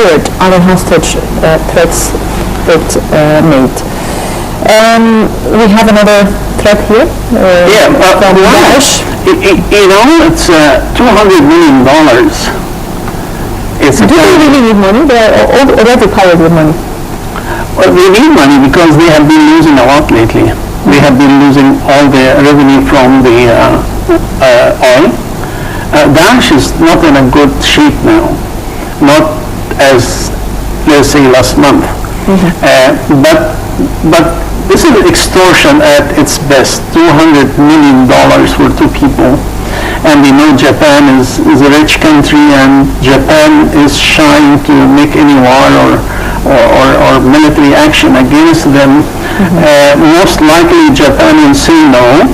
third other hostage threats it made. We have another threat here. From Daesh. It's $200 million. Do they really need money? They are already covered with money. Well, they need money because they have been losing a lot lately. They have been losing all the revenue from the oil. Daesh is not in a good shape now, not as, let's say, last month. But this is extortion at its best. $200 million for two people. And we know Japan is a rich country, and Japan is shying to make any war or military action against them. Most likely Japan will say no,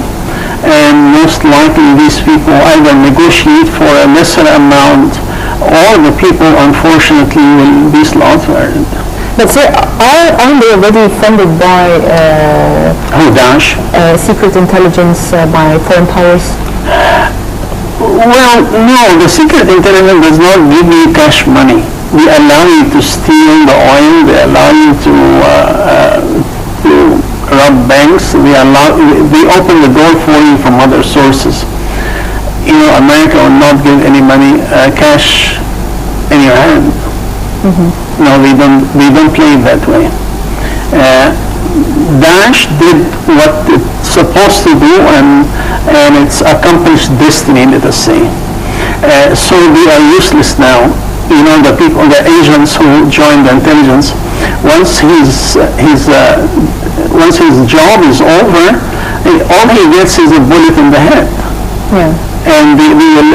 and most likely these people either negotiate for a lesser amount, or the people unfortunately will be slaughtered. But sir, aren't they already funded by Daesh? Secret intelligence by foreign powers? Well, no, the secret intelligence does not give you cash money. They allow you to steal the oil, they allow you to rob banks, they open the door for you from other sources. America will not give any money, cash in your hand. No, they don't play it that way. Daesh did what it's supposed to do, and it's accomplished destiny, let us say. So they are useless now. The people, the agents who joined the intelligence, once his job is over, all he gets is a bullet in the head. And they will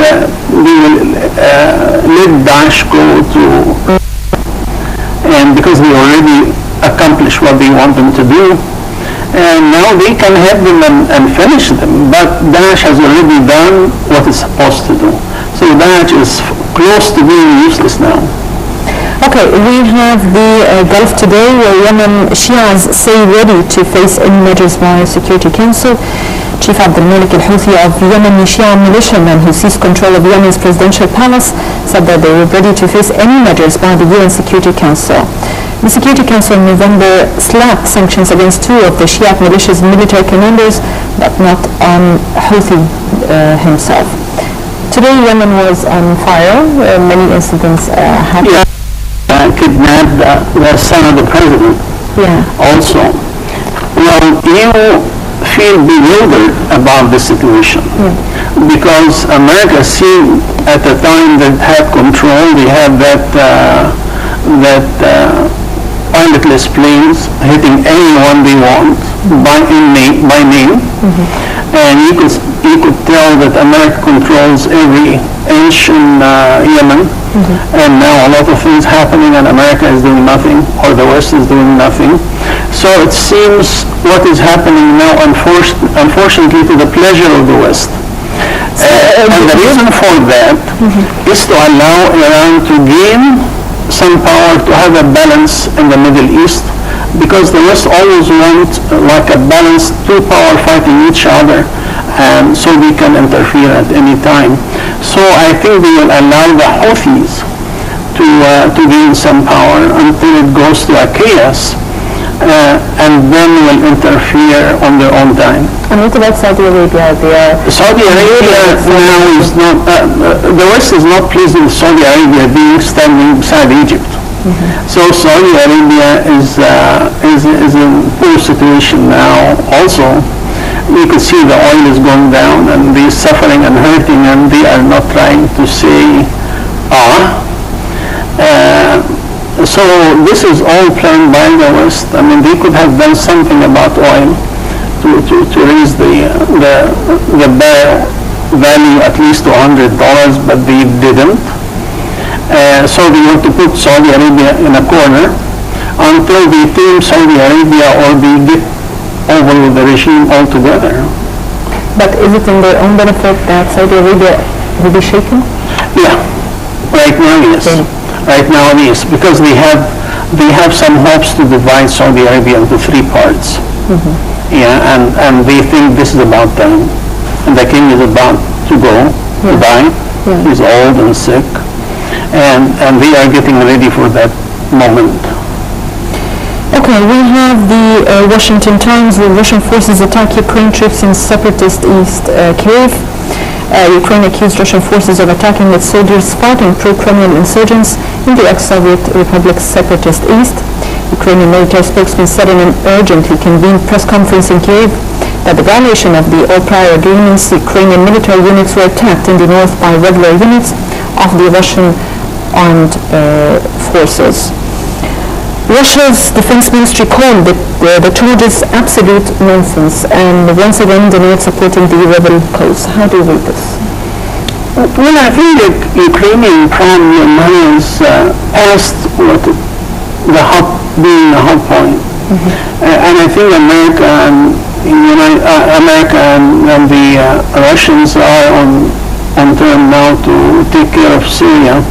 let Daesh go to, and because they already accomplished what they want them to do, and now they can have them and finish them. But Daesh has already done what it's supposed to do. So Daesh is close to being useless now. Okay, we have the Gulf today, where Yemen Shias say ready to face any measures by Security Council. Chief Abdul Malik al-Houthi of Yemeni Shia militiamen who seized control of Yemen's presidential palace said that they were ready to face any measures by the UN Security Council. The Security Council in November slapped sanctions against two of the Shia militia's military commanders, but not on Houthi himself. Today, Yemen was on fire. Many incidents happened. Kidnapped the son of the president. Also. Well, you feel bewildered about the situation because America seemed at the time that had control. They had that pilotless planes hitting anyone they want by name. And you could tell that America controls every inch in Yemen. And now a lot of things happening, and America is doing nothing, or the West is doing nothing. So it seems what is happening now, unfortunately, to the pleasure of the West. And the reason for that is to allow Iran to gain some power, to have a balance in the Middle East, because the West always wants like a balanced two power fighting each other, and so they can interfere at any time. So I think they will allow the Houthis to gain some power until it goes to a chaos, and then will interfere on their own time. And what about Saudi Arabia? Saudi Arabia now is not, the West is not pleased with Saudi Arabia being standing beside Egypt. So Saudi Arabia is in a poor situation now also. You could see the oil is going down, and they're suffering and hurting, and they are not trying to say, so this is all planned by the West. I mean, they could have done something about oil to raise the barrel value at least to $100, but they didn't. So they want to put Saudi Arabia in a corner until they tame Saudi Arabia or they get over with the regime altogether. But is it in their own benefit that Saudi Arabia will be shaken? Yeah, right now yes. Right now yes, because they have some hopes to divide Saudi Arabia into three parts. And they think this is about them. And the king is about to go, to die. He's old and sick. and they are getting ready for that moment. Okay, we have the Washington Times. The Russian forces attack Ukraine troops in separatist East Kyiv. Ukraine accused Russian forces of attacking its soldiers fighting pro-Kremlin insurgents in the ex-Soviet Republic's separatist East. Ukrainian military spokesman said in an urgently convened press conference in Kyiv that the violation of all prior agreements, Ukrainian military units were attacked in the north by regular units of the Russian armed forces. Russia's defense ministry called the charges absolute nonsense and once again denied supporting the rebel cause. How do you read this? Well, I think the Ukrainian problem has passed being a hot point. And I think America and the Russians are on turn now to take care of Syria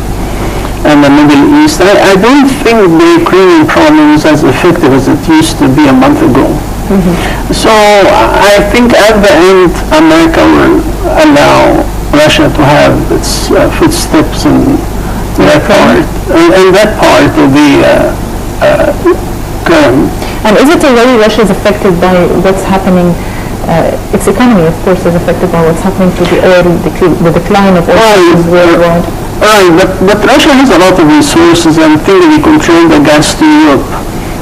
and the Middle East. I don't think the Ukrainian problem is as effective as it used to be a month ago. So I think at the end, America will allow Russia to have its footsteps in that part of the current. And is it already Russia is affected by what's happening? Its economy, of course, is affected by what's happening to the oil, the decline of oil prices worldwide. Right, but Russia has a lot of resources and they control the gas to Europe,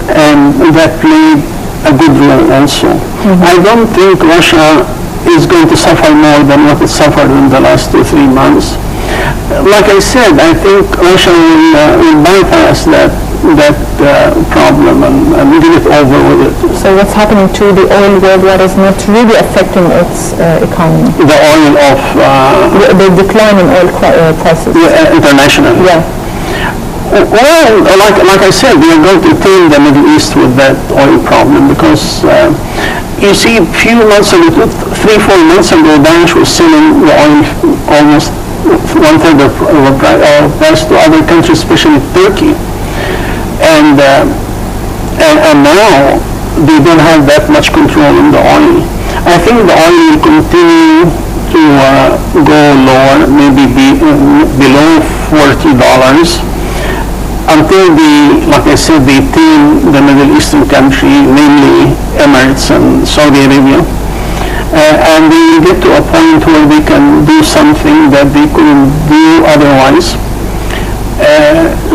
and that played a good role also. I don't think Russia is going to suffer more than what it suffered in the last 2-3 months. Like I said, I think Russia will bypass that problem and get it over with it. So what's happening to the oil worldwide is not really affecting its economy? The oil of... the decline in oil prices. Internationally. Yeah. Well, like I said, we are going to tame the Middle East with that oil problem because you see, a few months ago, 3-4 months ago, Daesh was selling the oil almost 1/3 of price to other countries, especially Turkey. And now they don't have that much control in the oil. I think the oil will continue to go lower, maybe below $40 until like I said, they tame the Middle Eastern country, namely Emirates and Saudi Arabia. And they get to a point where they can do something that they couldn't do otherwise.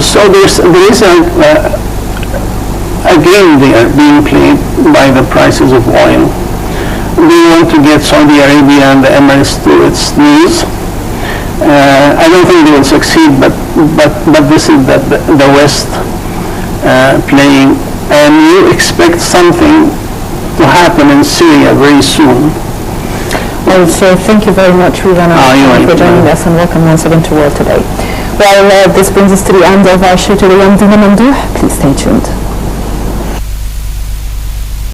So there is a game there being played by the prices of oil. They want to get Saudi Arabia and the Emirates to its knees. I don't think they will succeed, but this is the West playing, and you expect something to happen in Syria very soon. Well, so thank you very much, Rivana, for joining us, and welcome once again to World Today. Well, this brings us to the end of our show today. I'm Dina Mamdouh. Please stay tuned.